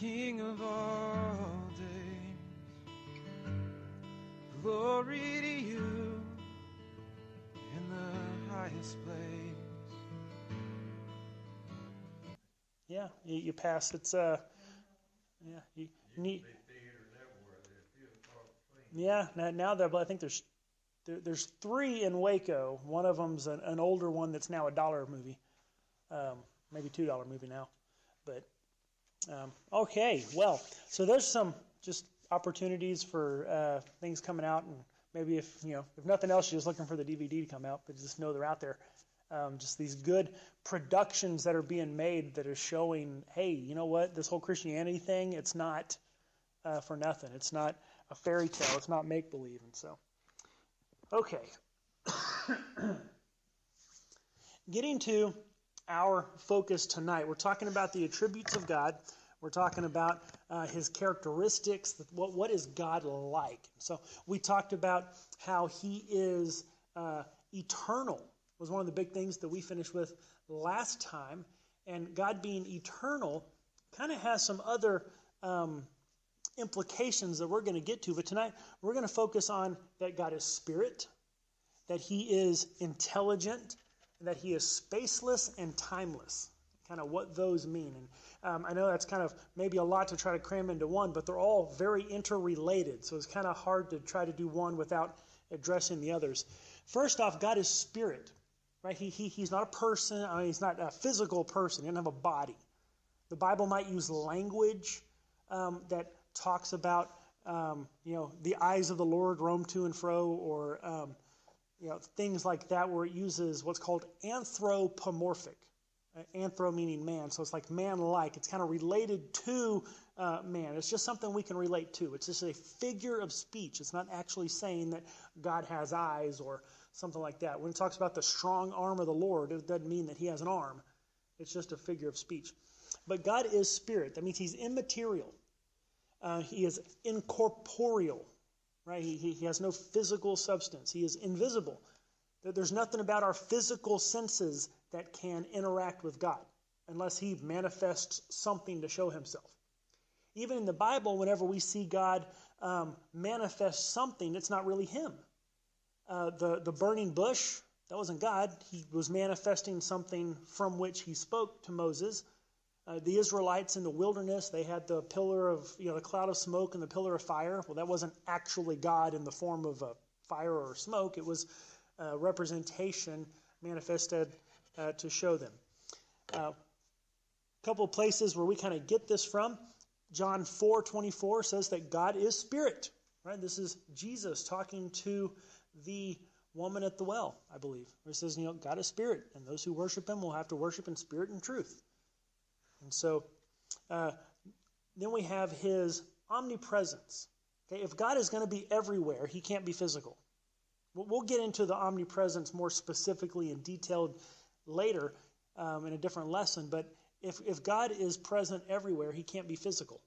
King of all days, glory to you in the highest place. Yeah, you pass. It's you need. Yeah, now that I think there's 3 in Waco. One of them's an older one that's now a $1 movie, maybe $2 movie now. But okay, well, so there's some just opportunities for things coming out, and maybe if nothing else, you're just looking for the DVD to come out, but just know they're out there. Just these good productions that are being made that are showing, hey, you know what? This whole Christianity thing, it's not for nothing. It's not a fairy tale. It's not make-believe. And so, okay. Getting to our focus tonight, we're talking about the attributes of God. We're talking about His characteristics. What is God like? So we talked about how He is eternal. Was one of the big things that we finished with last time. And God being eternal kind of has some other implications that we're going to get to. But tonight, we're going to focus on that God is spirit, that He is intelligent, and that He is spaceless and timeless. Kind of what those mean. And I know that's kind of maybe a lot to try to cram into one, but they're all very interrelated. So it's kind of hard to try to do one without addressing the others. First off, God is spirit. Right? He's not a person. I mean, he's not a physical person. He doesn't have a body. The Bible might use language that talks about, the eyes of the Lord roam to and fro, or things like that, where it uses what's called anthropomorphic. Anthro meaning man, so it's like man-like. It's kind of related to man. It's just something we can relate to. It's just a figure of speech. It's not actually saying that God has eyes or something like that. When it talks about the strong arm of the Lord, it doesn't mean that He has an arm. It's just a figure of speech. But God is spirit. That means He's immaterial. He is incorporeal. Right? He has no physical substance. He is invisible. There's nothing about our physical senses that can interact with God unless He manifests something to show Himself. Even in the Bible, whenever we see God manifest something, it's not really Him. The burning bush, that wasn't God. He was manifesting something from which He spoke to Moses. The Israelites in the wilderness, they had the pillar of, the cloud of smoke and the pillar of fire. Well, that wasn't actually God in the form of a fire or smoke. It was representation manifested to show them. A couple of places where we kind of get this from. John 4:24 says that God is spirit. Right? This is Jesus talking to the woman at the well, I believe. Where He says, God is spirit, and those who worship Him will have to worship in spirit and truth. And so then we have His omnipresence. Okay, if God is going to be everywhere, He can't be physical. We'll get into the omnipresence more specifically and detailed later in a different lesson. But if God is present everywhere, He can't be physical,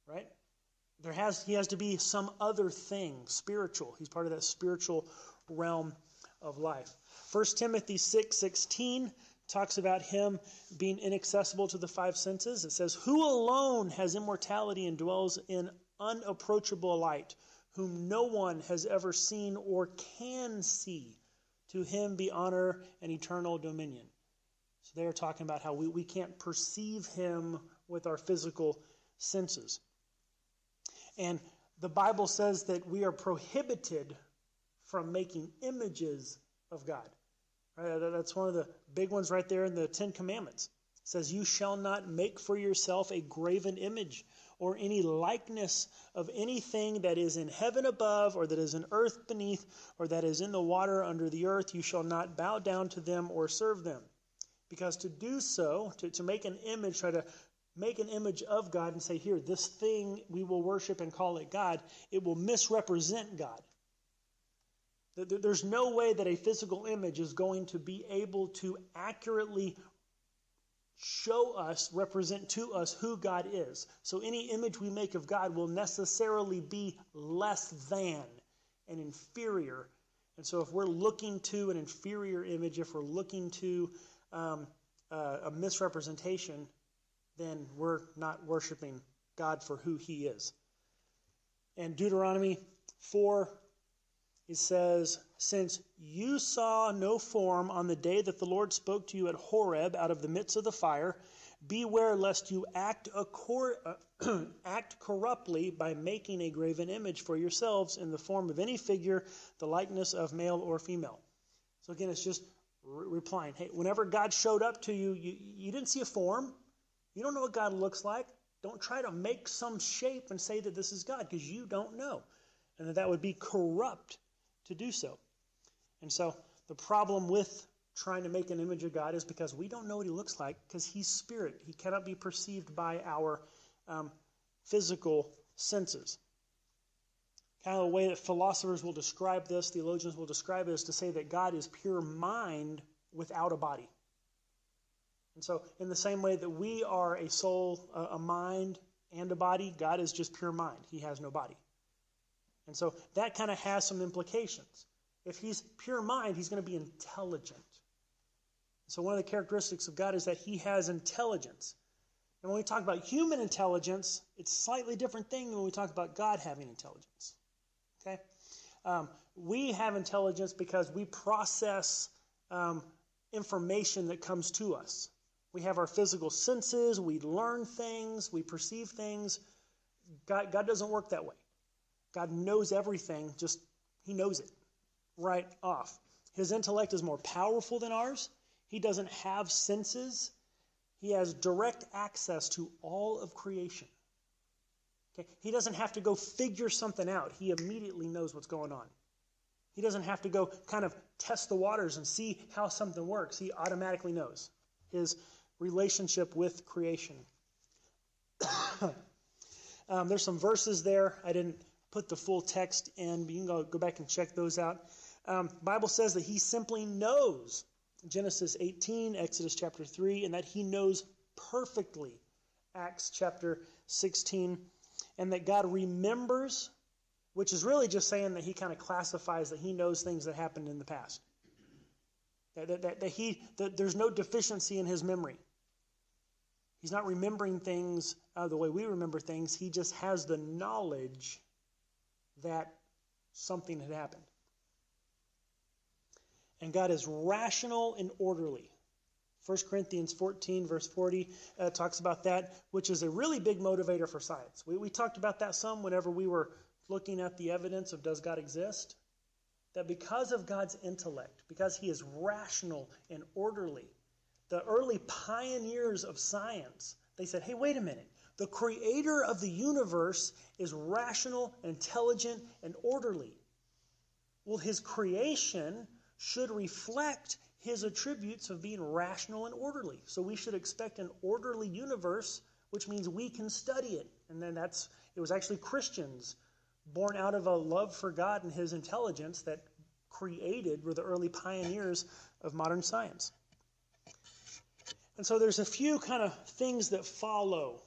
right? He has to be some other thing, spiritual. He's part of that spiritual realm of life. 1 Timothy 6:16 talks about Him being inaccessible to the 5 senses. It says, "Who alone has immortality and dwells in unapproachable light, whom no one has ever seen or can see. To Him be honor and eternal dominion." So they are talking about how we can't perceive Him with our physical senses. And the Bible says that we are prohibited from making images of God. Right? That's one of the big ones right there in the 10 Commandments. It says, "You shall not make for yourself a graven image or any likeness of anything that is in heaven above, or that is in earth beneath, or that is in the water under the earth. You shall not bow down to them or serve them." Because to do so, to make an image, try to make an image of God and say, here, this thing we will worship and call it God, it will misrepresent God. There's no way that a physical image is going to be able to accurately show us, represent to us who God is. So any image we make of God will necessarily be less than and inferior. And so if we're looking to an inferior image, if we're looking to a misrepresentation, then we're not worshiping God for who he is. And Deuteronomy 4, it says, since you saw no form on the day that the Lord spoke to you at Horeb out of the midst of the fire, beware lest you act corruptly by making a graven image for yourselves in the form of any figure, the likeness of male or female. So again, it's just replying, hey, whenever God showed up to you, you didn't see a form. You don't know what God looks like. Don't try to make some shape and say that this is God, because you don't know. And that would be corrupt to do so. And so the problem with trying to make an image of God is because we don't know what he looks like, because he's spirit. He cannot be perceived by our physical senses. Kind of the way that philosophers will describe this, theologians will describe it, is to say that God is pure mind without a body. And so in the same way that we are a soul, a mind, and a body, God is just pure mind. He has no body. And so that kind of has some implications. If he's pure mind, he's going to be intelligent. So one of the characteristics of God is that he has intelligence. And when we talk about human intelligence, it's a slightly different thing than when we talk about God having intelligence. Okay? We have intelligence because we process information that comes to us. We have our physical senses, we learn things, we perceive things. God doesn't work that way. God knows everything, just he knows it right off. His intellect is more powerful than ours. He doesn't have senses. He has direct access to all of creation. Okay? He doesn't have to go figure something out. He immediately knows what's going on. He doesn't have to go kind of test the waters and see how something works. He automatically knows his relationship with creation. There's some verses there. I didn't put the full text in, but you can go back and check those out. Bible says that he simply knows. Genesis 18, Exodus chapter 3, and that he knows perfectly. Acts chapter 16, and that God remembers, which is really just saying that he kind of classifies that he knows things that happened in the past. That there's no deficiency in his memory. He's not remembering things the way we remember things. He just has the knowledge that something had happened. And God is rational and orderly. 1 Corinthians 14, verse 40, talks about that, which is a really big motivator for science. We talked about that some whenever we were looking at the evidence of does God exist? That because of God's intellect, because he is rational and orderly, the early pioneers of science, they said, hey, wait a minute. The creator of the universe is rational, intelligent, and orderly. Well, his creation should reflect his attributes of being rational and orderly. So we should expect an orderly universe, which means we can study it. And then it was actually Christians born out of a love for God and his intelligence that were the early pioneers of modern science. And so there's a few kind of things that follow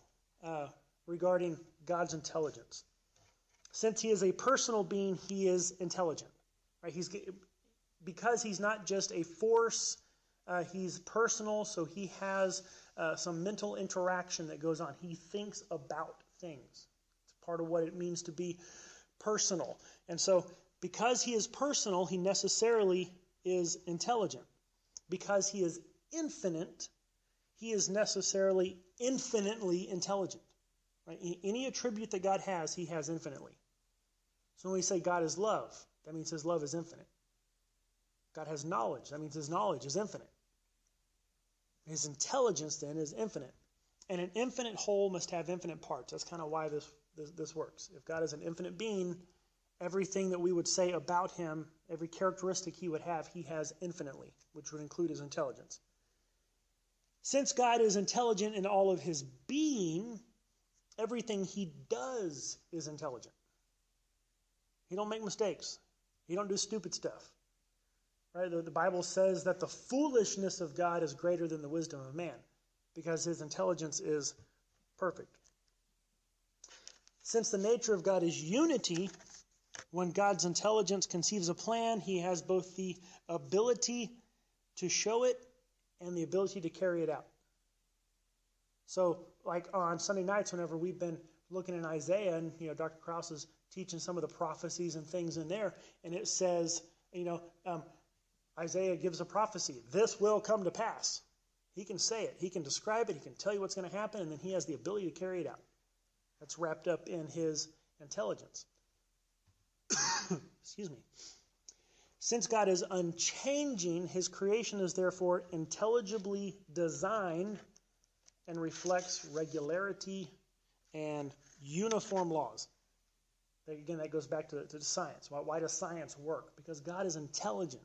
regarding God's intelligence. Since he is a personal being, he is intelligent. Right? Because he's not just a force, he's personal, so he has some mental interaction that goes on. He thinks about things. It's part of what it means to be personal. And so because he is personal, he necessarily is intelligent. Because he is infinite, he is necessarily infinitely intelligent. Right? Any attribute that God has, he has infinitely. So when we say God is love, that means his love is infinite. God has knowledge. That means his knowledge is infinite. His intelligence, then, is infinite. And an infinite whole must have infinite parts. That's kind of why this works. If God is an infinite being, everything that we would say about him, every characteristic he would have, he has infinitely, which would include his intelligence. Since God is intelligent in all of his being, everything he does is intelligent. He don't make mistakes. He don't do stupid stuff. Right? The Bible says that the foolishness of God is greater than the wisdom of man because his intelligence is perfect. Since the nature of God is unity, when God's intelligence conceives a plan, he has both the ability to show it and the ability to carry it out. So like on Sunday nights, whenever we've been looking in Isaiah, and Dr. Krause is teaching some of the prophecies and things in there, and it says, Isaiah gives a prophecy. This will come to pass. He can say it. He can describe it. He can tell you what's going to happen, and then he has the ability to carry it out. That's wrapped up in his intelligence. Excuse me. Since God is unchanging, his creation is therefore intelligibly designed and reflects regularity and uniform laws. Again, that goes back to science. Why does science work? Because God is intelligent.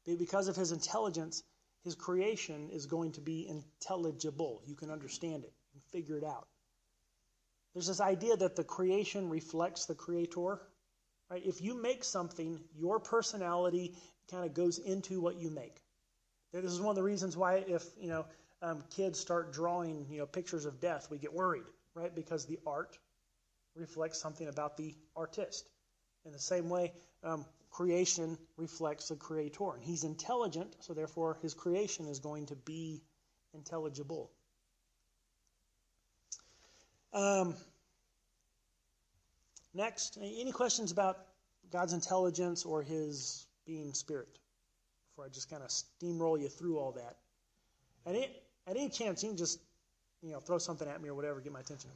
Because of his intelligence, his creation is going to be intelligible. You can understand it and figure it out. There's this idea that the creation reflects the creator. Right? If you make something, your personality kind of goes into what you make. This is one of the reasons why if kids start drawing pictures of death, we get worried, right? Because the art reflects something about the artist. In the same way, creation reflects the creator. And he's intelligent, so therefore his creation is going to be intelligible. Next, any questions about God's intelligence or his being spirit? Before I just kind of steamroll you through all that. At any chance, you can just throw something at me or whatever, get my attention.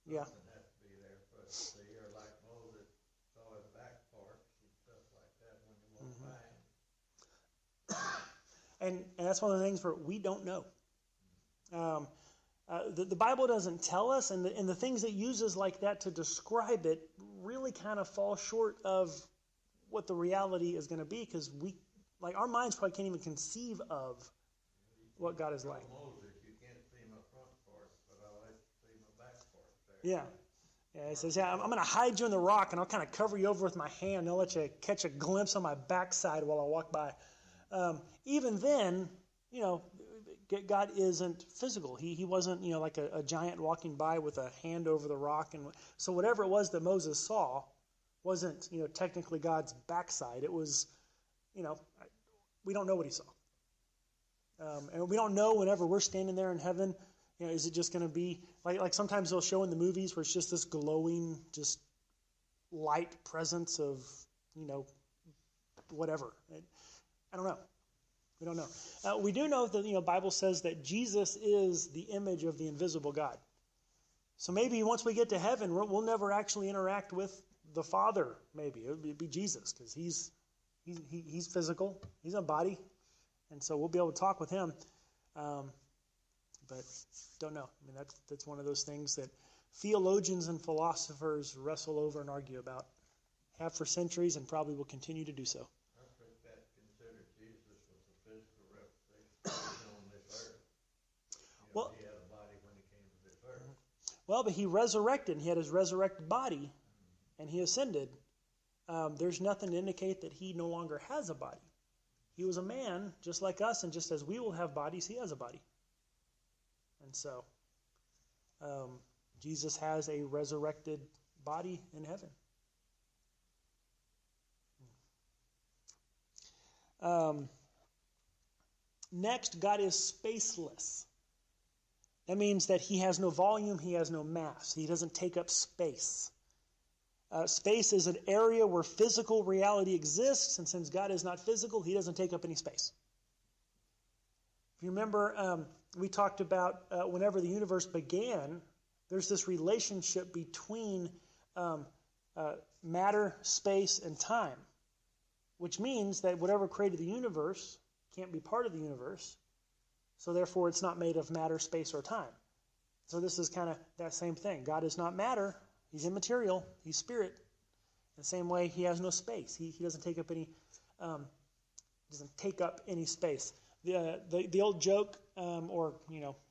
Yeah. Something has to be there, but you're like Moses saw his back parts and stuff like that when you walk by him. And that's one of the things we don't know. The Bible doesn't tell us, and the things it uses like that to describe it really kind of fall short of what the reality is going to be, because our minds probably can't even conceive of what God is like. Moses, you can't see my front part, but I'll let you see my back part there. Yeah. Yeah, he says, I'm going to hide you in the rock, and I'll kind of cover you over with my hand, and I'll let you catch a glimpse on my backside while I walk by. Even then, God isn't physical. He wasn't, like a giant walking by with a hand over the rock. And so whatever it was that Moses saw wasn't, technically God's backside. It was, we don't know what he saw. And we don't know whenever we're standing there in heaven, is it just going to be, like sometimes they'll show in the movies where it's just this glowing, just light presence of, whatever. I don't know. We don't know. We do know that the Bible says that Jesus is the image of the invisible God. So maybe once we get to heaven, we'll never actually interact with the Father. Maybe it'd be Jesus, because he's physical. He's a body, and so we'll be able to talk with him. But don't know. I mean, that's one of those things that theologians and philosophers wrestle over and argue about, have for centuries, and probably will continue to do so. Well, he had a body when he came to this earth. Well, but he resurrected, and he had his resurrected body, and he ascended. There's nothing to indicate that he no longer has a body. He was a man just like us, and just as we will have bodies, he has a body. And so, Jesus has a resurrected body in heaven. Next, God is spaceless. That means that he has no volume, he has no mass. He doesn't take up space. Space is an area where physical reality exists, and since God is not physical, he doesn't take up any space. If you remember, we talked about whenever the universe began, there's this relationship between matter, space, and time, which means that whatever created the universe can't be part of the universe. So therefore, it's not made of matter, space, or time. So this is kind of that same thing. God is not matter. He's immaterial. He's spirit. In the same way, he has no space. He doesn't take up any space. The old joke or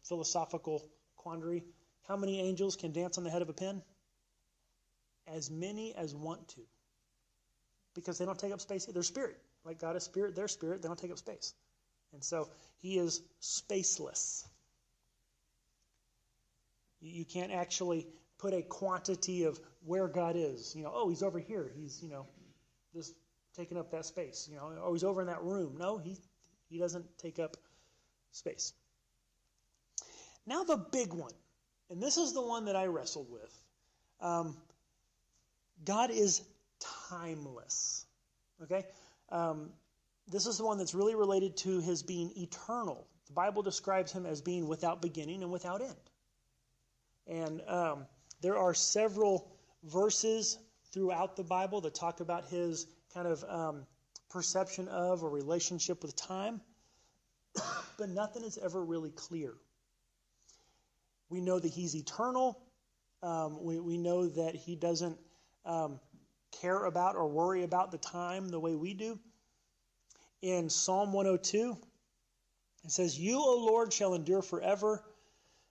philosophical quandary: how many angels can dance on the head of a pin? As many as want to, because they don't take up space. They're spirit. Like God is spirit. They're spirit. They don't take up space. And so he is spaceless. You can't actually put a quantity of where God is. Oh, he's over here. He's, just taking up that space. Oh, he's over in that room. No, he doesn't take up space. Now the big one, and this is the one that I wrestled with. God is timeless. Okay? This is the one that's really related to his being eternal. The Bible describes him as being without beginning and without end. And there are several verses throughout the Bible that talk about his kind of perception of or relationship with time, but nothing is ever really clear. We know that he's eternal. We know that he doesn't care about or worry about the time the way we do. In Psalm 102, it says, "You, O Lord, shall endure forever.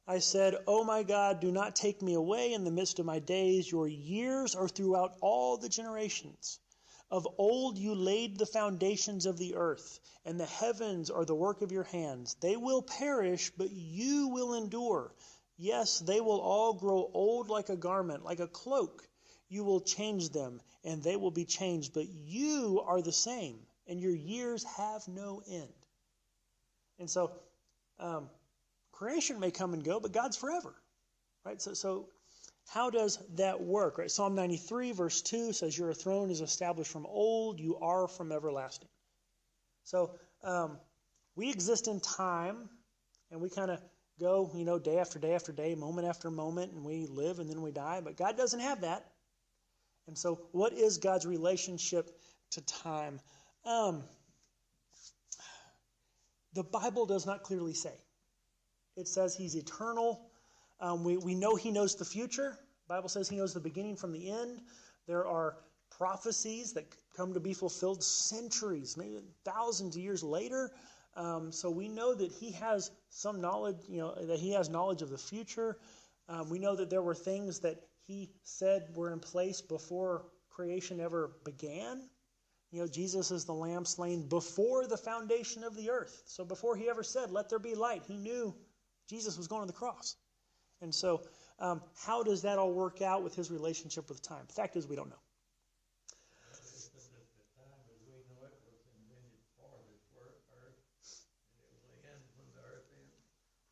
I said, O my God, do not take me away in the midst of my days. Your years are throughout all the generations. Of old you laid the foundations of the earth, and the heavens are the work of your hands. They will perish, but you will endure. Yes, they will all grow old like a garment, like a cloak. You will change them, and they will be changed. But you are the same, and your years have no end." And so, creation may come and go, but God's forever, right? So how does that work, right? Psalm 93, verse 2 says, "Your throne is established from old. You are from everlasting." So we exist in time, and we kind of go, day after day after day, moment after moment, and we live and then we die. But God doesn't have that. And so what is God's relationship to time? The Bible does not clearly say. It says he's eternal. We know he knows the future. The Bible says he knows the beginning from the end. There are prophecies that come to be fulfilled centuries, maybe thousands of years later. So we know that he has some knowledge, that he has knowledge of the future. We know that there were things that he said were in place before creation ever began. Jesus is the lamb slain before the foundation of the earth. So before he ever said, "Let there be light," he knew Jesus was going to the cross. And so how does that all work out with his relationship with time? The fact is, we don't know. The time as we know it was invented for this earth, and it will end when the earth ends.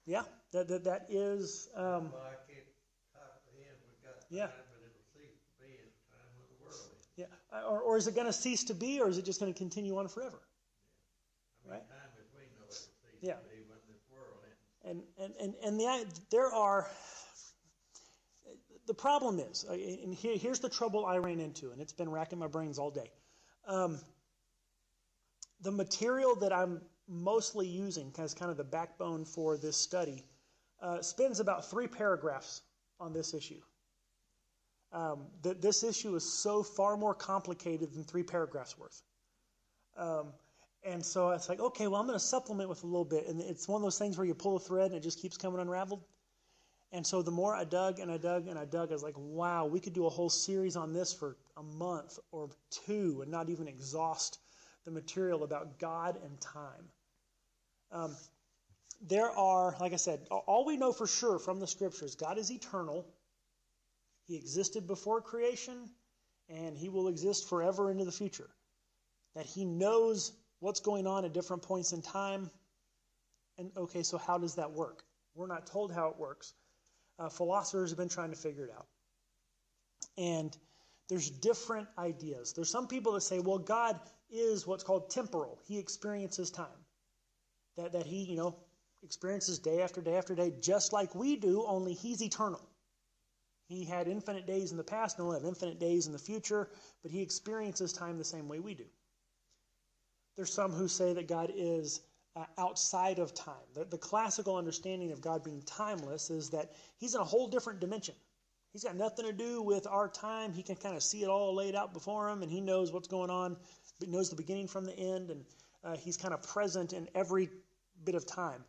Yeah, that is... Well, I can't comprehend. We've got time, Yeah. but it'll cease to be at the time when the world ends. Yeah, or is it going to cease to be, or is it just going to continue on forever? I mean, Right. time as we know it will cease Yeah. to be when this world ends. And there are... The problem is, and here's the trouble I ran into, and it's been racking my brains all day. The material that I'm mostly using as kind of the backbone for this study spends about 3 paragraphs on this issue. This issue is so far more complicated than 3 paragraphs worth. And so it's like, okay, well, I'm going to supplement with a little bit. And it's one of those things where you pull a thread and it just keeps coming unraveled. And so the more I dug and I dug and I dug, I was like, wow, we could do a whole series on this for a month or 2 and not even exhaust the material about God and time. There are, like I said, all we know for sure from the scriptures, God is eternal. He existed before creation, and he will exist forever into the future. That he knows what's going on at different points in time. And okay, so how does that work? We're not told how it works. Philosophers have been trying to figure it out. And there's different ideas. There's some people that say, well, God is what's called temporal. He experiences time. That he, experiences day after day after day, just like we do, only he's eternal. He had infinite days in the past, and he'll have infinite days in the future, but he experiences time the same way we do. There's some who say that God is outside of time. The classical understanding of God being timeless is that he's in a whole different dimension. He's got nothing to do with our time. He can kind of see it all laid out before him, and he knows what's going on, but knows the beginning from the end, and he's kind of present in every bit of time.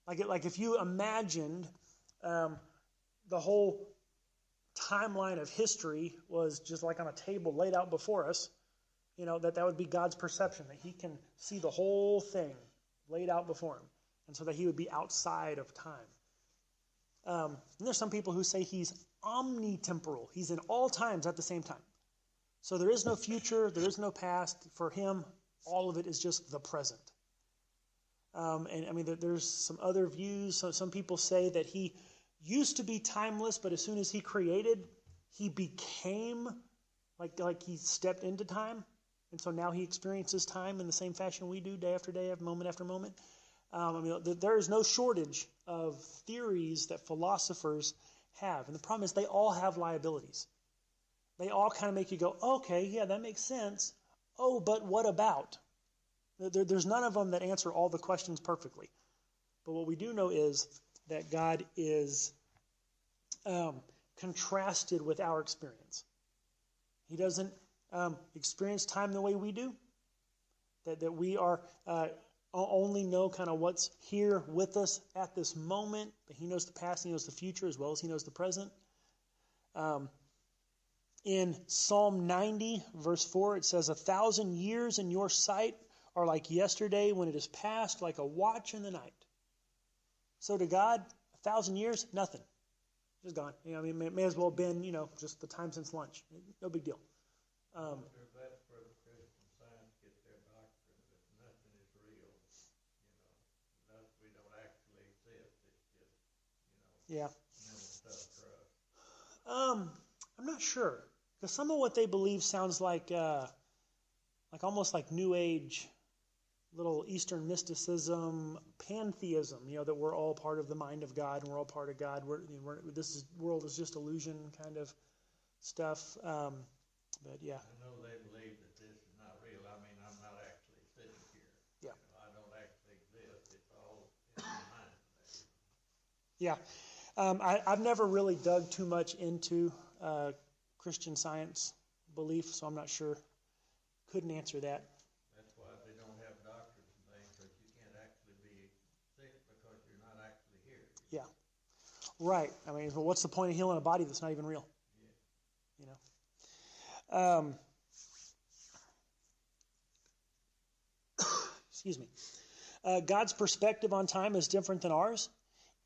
Like if you imagined the whole timeline of history was just like on a table laid out before us, that would be God's perception, that he can see the whole thing laid out before him, and so that he would be outside of time. And there's some people who say he's omnitemporal. He's in all times at the same time. So there is no future, there is no past. For him, all of it is just the present. And I mean, there's some other views. So some people say that he used to be timeless, but as soon as he created, he became like he stepped into time. And so now he experiences time in the same fashion we do, day after day, moment after moment. I mean, there is no shortage of theories that philosophers have. And the problem is they all have liabilities. They all kind of make you go, okay, yeah, that makes sense. Oh, but what about? There's none of them that answer all the questions perfectly. But what we do know is that God is contrasted with our experience. He doesn't experience time the way we do. That we are only know kind of what's here with us at this moment. But he knows the past, he knows the future, as well as he knows the present. In Psalm 90, verse 4, it says, 1,000 years in your sight are like yesterday when it is past, like a watch in the night. So to God, 1,000 years, nothing. Just gone. You know, I mean, it may as well have been, just the time since lunch. No big deal. That's where the Christian Science get their doctrine that nothing is real. We don't actually exist. It's just, yeah. mental stuff for us. I'm not sure. Because some of what they believe sounds like almost like New Age, little Eastern mysticism, pantheism. That we're all part of the mind of God and we're all part of God. This world is just illusion kind of stuff. But yeah. I know they believe that this is not real. I mean, I'm not actually sitting here. Yeah. I don't actually exist. It's all in my mind. Yeah. I've never really dug too much into Christian Science belief, so I'm not sure. Couldn't answer that. That's why they don't have doctors and things, because you can't actually be sick because you're not actually here. Yeah. Right. I mean, what's the point of healing a body that's not even real? Yeah. Excuse me. God's perspective on time is different than ours.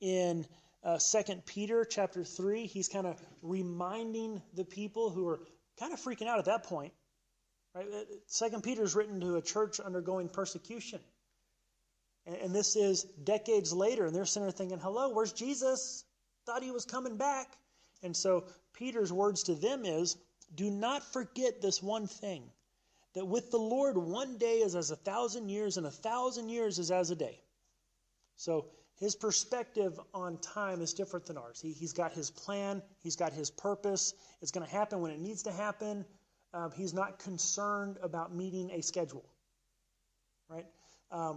In 2 Peter chapter 3, he's kind of reminding the people who are kind of freaking out at that point. Right? 2 Peter is written to a church undergoing persecution. And this is decades later, and they're sitting there thinking, hello, where's Jesus? Thought he was coming back. And so Peter's words to them is, do not forget this one thing, that with the Lord 1 day is as 1,000 years, and 1,000 years is as a day. So his perspective on time is different than ours. He's got his plan. He's got his purpose. It's going to happen when it needs to happen. He's not concerned about meeting a schedule, right?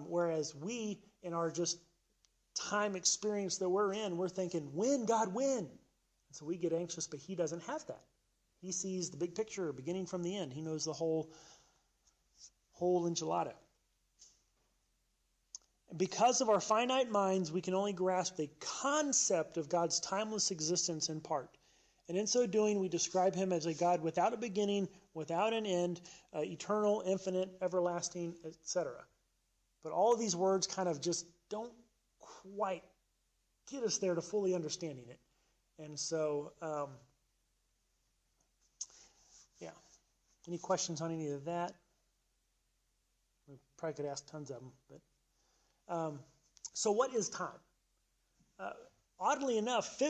Whereas we, in our just time experience that we're in, we're thinking, when, God, when? And so we get anxious, but he doesn't have that. He sees the big picture beginning from the end. He knows the whole enchilada. Because of our finite minds, we can only grasp the concept of God's timeless existence in part. And in so doing, we describe him as a God without a beginning, without an end, eternal, infinite, everlasting, etc. But all of these words kind of just don't quite get us there to fully understanding it. And so, yeah. Any questions on any of that? We probably could ask tons of them, but... So what is time? Oddly enough,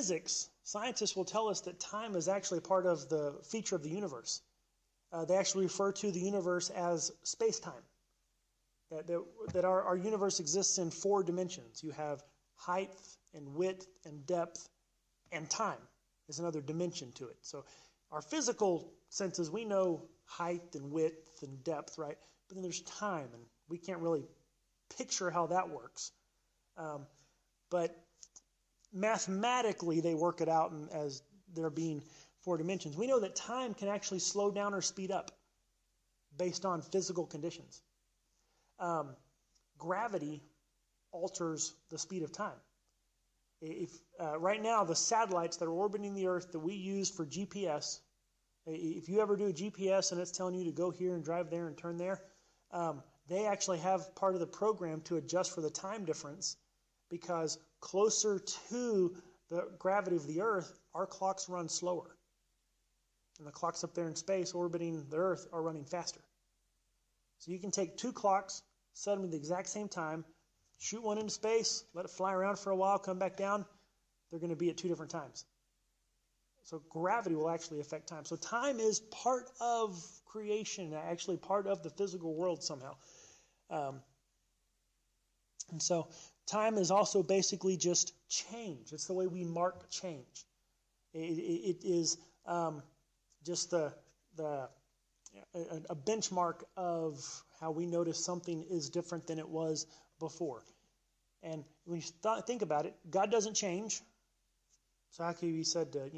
scientists will tell us that time is actually part of the feature of the universe. They actually refer to the universe as space-time. That our universe exists in 4 dimensions. You have height and width and depth, and time is another dimension to it. So our physical senses, we know height and width and depth, right? But then there's time, and we can't really picture how that works. But mathematically, they work it out as there being 4 dimensions. We know that time can actually slow down or speed up based on physical conditions. Gravity alters the speed of time. Right now, the satellites that are orbiting the Earth that we use for GPS, if you ever do a GPS and it's telling you to go here and drive there and turn there, they actually have part of the program to adjust for the time difference, because closer to the gravity of the Earth, our clocks run slower. And the clocks up there in space orbiting the Earth are running faster. So you can take two clocks, set them at the exact same time, shoot one into space, let it fly around for a while, come back down. They're going to be at two different times. So gravity will actually affect time. So time is part of creation, actually part of the physical world somehow. And so time is also basically just change. It's the way we mark change. It is just a benchmark of how we notice something is different than it was before. And when you think about it, God doesn't change. So how can he be said to,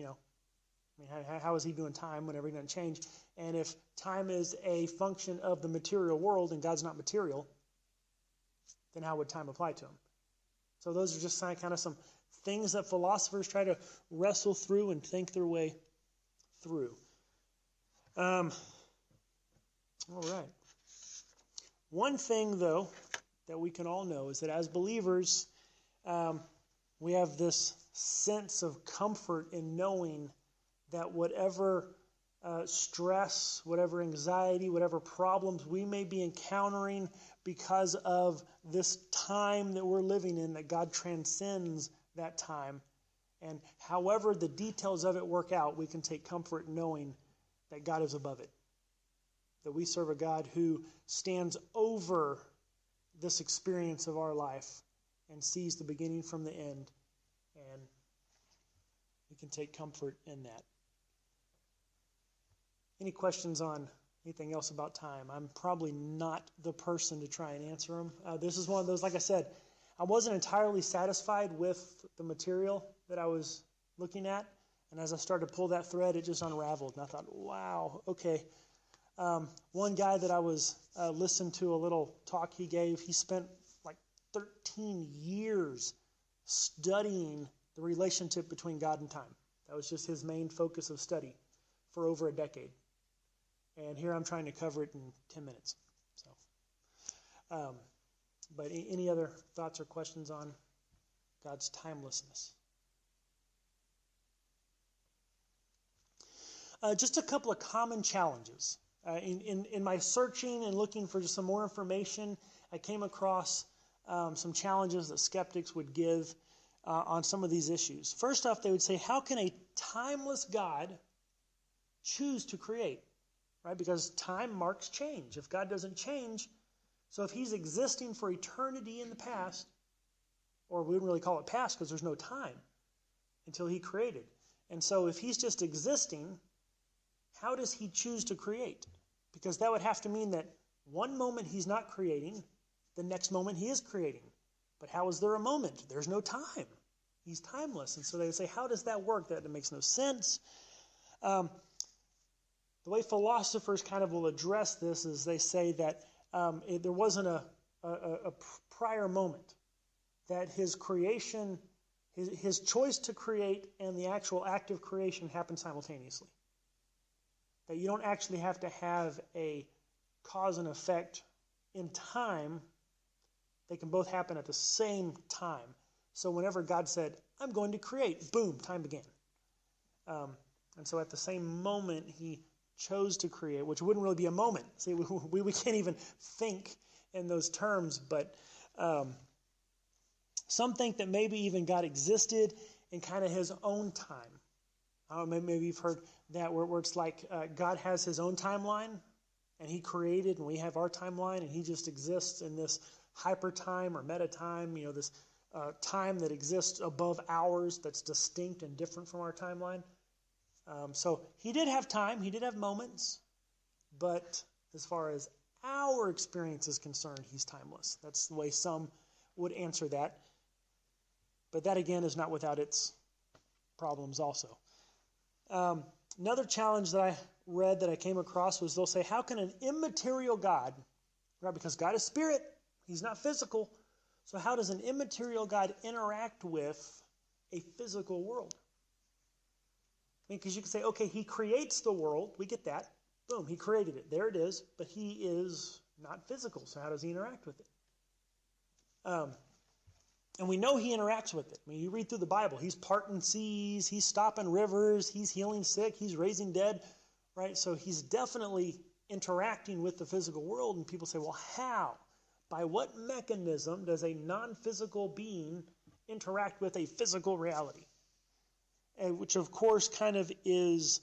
how is he doing time whenever he doesn't change? And if time is a function of the material world and God's not material, then how would time apply to him? So those are just kind of some things that philosophers try to wrestle through and think their way through. All right. One thing, though, that we can all know is that as believers, we have this sense of comfort in knowing that whatever stress, whatever anxiety, whatever problems we may be encountering because of this time that we're living in, that God transcends that time. And however the details of it work out, we can take comfort knowing that God is above it. That we serve a God who stands over this experience of our life and sees the beginning from the end. And we can take comfort in that. Any questions on anything else about time? I'm probably not the person to try and answer them. This is one of those, like I said, I wasn't entirely satisfied with the material that I was looking at. And as I started to pull that thread, it just unraveled. And I thought, wow, okay. One guy that I was listening to a little talk he gave, he spent like 13 years studying the relationship between God and time. That was just his main focus of study for over a decade. And here I'm trying to cover it in 10 minutes. So, but any other thoughts or questions on God's timelessness? Just a couple of common challenges. In my searching and looking for just some more information, I came across some challenges that skeptics would give on some of these issues. First off, they would say, how can a timeless God choose to create? Right? Because time marks change. If God doesn't change, so if he's existing for eternity in the past, or we wouldn't really call it past because there's no time until he created. And so if he's just existing, how does he choose to create? Because that would have to mean that one moment he's not creating, the next moment he is creating. But how is there a moment? There's no time. He's timeless. And so they would say, how does that work? That makes no sense. The way philosophers kind of will address this is they say that there wasn't a prior moment, that his creation, his choice to create and the actual act of creation happened simultaneously. That you don't actually have to have a cause and effect in time. They can both happen at the same time. So whenever God said, I'm going to create, boom, time began. And so at the same moment he chose to create, which wouldn't really be a moment. See, we can't even think in those terms, but some think that maybe even God existed in kind of his own time. Maybe you've heard that where it's like God has his own timeline, and he created, and we have our timeline, and he just exists in this hyper time or meta time, this time that exists above ours that's distinct and different from our timeline. So he did have time, he did have moments, but as far as our experience is concerned, he's timeless. That's the way some would answer that. But that, again, is not without its problems also. Another challenge that I read that I came across was they'll say, how can an immaterial God, right, because God is spirit, he's not physical, so how does an immaterial God interact with a physical world? I mean, because you can say, okay, he creates the world. We get that. Boom, he created it. There it is. But he is not physical. So how does he interact with it? And we know he interacts with it. I mean, you read through the Bible, he's parting seas, he's stopping rivers, he's healing sick, he's raising dead, right? So he's definitely interacting with the physical world. And people say, well, how? By what mechanism does a non-physical being interact with a physical reality? And which, of course, kind of is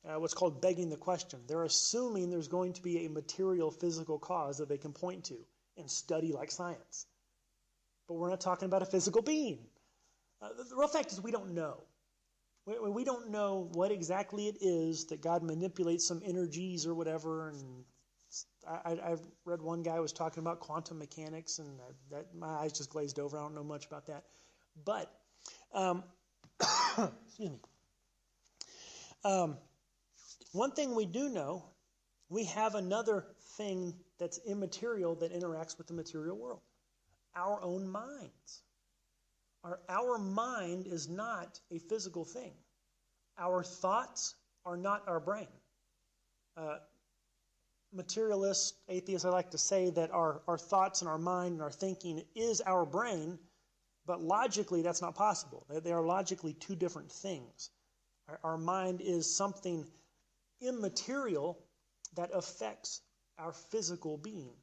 what's called begging the question. They're assuming there's going to be a material physical cause that they can point to and study like science. But we're not talking about a physical being. The real fact is we don't know. We don't know what exactly it is that God manipulates some energies or whatever. And I've read one guy was talking about quantum mechanics, and that my eyes just glazed over. I don't know much about that. But, excuse me. One thing we do know, we have another thing that's immaterial that interacts with the material world. Our own minds. Our mind is not a physical thing. Our thoughts are not our brain. Materialists, atheists, I like to say that our thoughts and our mind and our thinking is our brain, but logically that's not possible. They are logically two different things. Our mind is something immaterial that affects our physical being.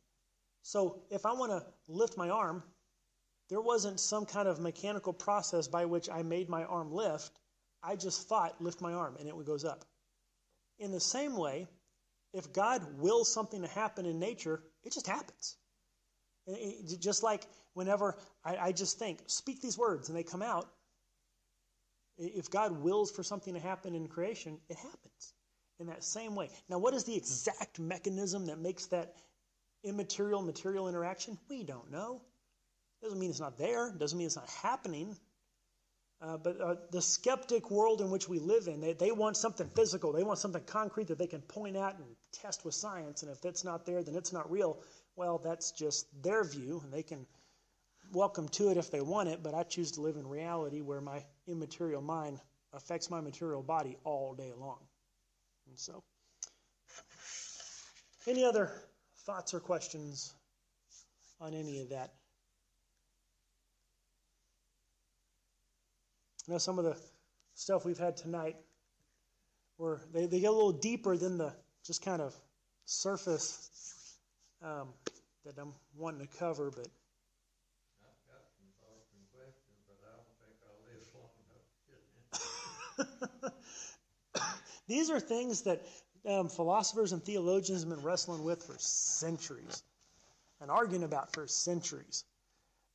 So if I want to lift my arm, there wasn't some kind of mechanical process by which I made my arm lift. I just thought, lift my arm, and it goes up. In the same way, if God wills something to happen in nature, it just happens. Just like whenever I just think, speak these words, and they come out. If God wills for something to happen in creation, it happens in that same way. Now, what is the exact mechanism that makes that immaterial-material interaction? We don't know. Doesn't mean it's not there. Doesn't mean it's not happening. But the skeptic world in which we live in, they want something physical. They want something concrete that they can point at and test with science. And if it's not there, then it's not real. Well, that's just their view, and they can welcome to it if they want it. But I choose to live in reality where my immaterial mind affects my material body all day long. And so, any other thoughts or questions on any of that? I know some of the stuff we've had tonight, where they get a little deeper than the just kind of surface that I'm wanting to cover. But I've got some thoughts and questions, but I don't think I'll live long enough to get in. These are things that philosophers and theologians have been wrestling with for centuries and arguing about for centuries.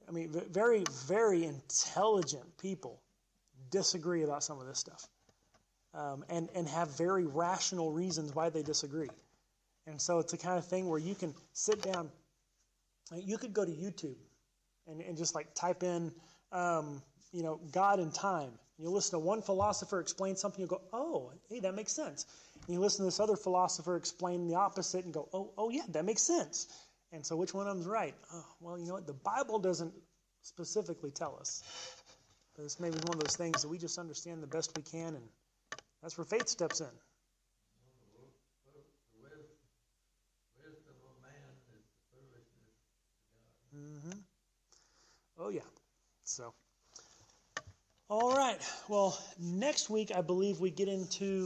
I mean, very, very intelligent people disagree about some of this stuff and have very rational reasons why they disagree. And so it's the kind of thing where you can sit down, you could go to YouTube and just like type in, God and time. You listen to one philosopher explain something, you go, oh, hey, that makes sense. And you listen to this other philosopher explain the opposite and go, oh yeah, that makes sense. And so which one of them's right? Oh, well, you know what? The Bible doesn't specifically tell us. This may be one of those things that we just understand the best we can, and that's where faith steps in. The wisdom of man is the foolishness of God. Oh, yeah. So, all right. Well, next week, I believe we get into